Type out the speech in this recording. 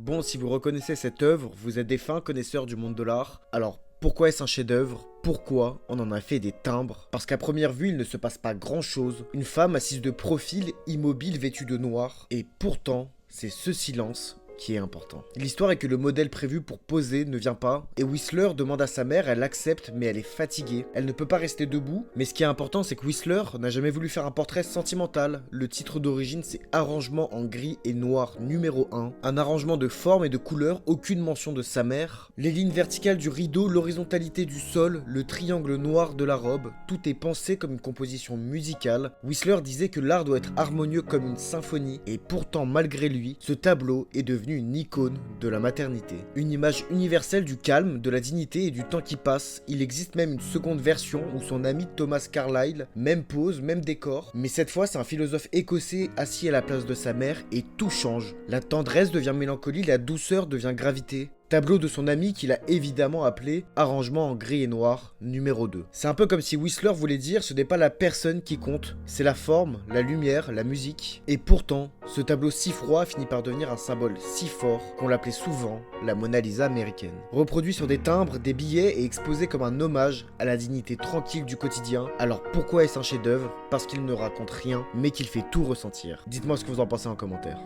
Bon, si vous reconnaissez cette œuvre, vous êtes des fins connaisseurs du monde de l'art. Alors, pourquoi est-ce un chef-d'œuvre? Pourquoi on en a fait des timbres? Parce qu'à première vue, il ne se passe pas grand-chose. Une femme assise de profil, immobile, vêtue de noir. Et pourtant, c'est ce silence qui est important. L'histoire est que le modèle prévu pour poser ne vient pas, et Whistler demande à sa mère, elle accepte, mais elle est fatiguée. Elle ne peut pas rester debout, mais ce qui est important, c'est que Whistler n'a jamais voulu faire un portrait sentimental. Le titre d'origine, c'est Arrangement en gris et noir numéro 1. Un arrangement de forme et de couleur, aucune mention de sa mère. Les lignes verticales du rideau, l'horizontalité du sol, le triangle noir de la robe, tout est pensé comme une composition musicale. Whistler disait que l'art doit être harmonieux comme une symphonie, et pourtant, malgré lui, ce tableau est devenu une icône de la maternité. Une image universelle du calme, de la dignité et du temps qui passe. Il existe même une seconde version où son ami Thomas Carlyle, même pose, même décor, mais cette fois c'est un philosophe écossais assis à la place de sa mère et tout change. La tendresse devient mélancolie, la douceur devient gravité. Tableau de son ami qu'il a évidemment appelé Arrangement en gris et noir numéro 2. C'est un peu comme si Whistler voulait dire ce n'est pas la personne qui compte, c'est la forme, la lumière, la musique. Et pourtant, ce tableau si froid finit par devenir un symbole si fort qu'on l'appelait souvent la Mona Lisa américaine. Reproduit sur des timbres, des billets et exposé comme un hommage à la dignité tranquille du quotidien. Alors pourquoi est-ce un chef-d'œuvre? Parce qu'il ne raconte rien, mais qu'il fait tout ressentir. Dites-moi ce que vous en pensez en commentaire.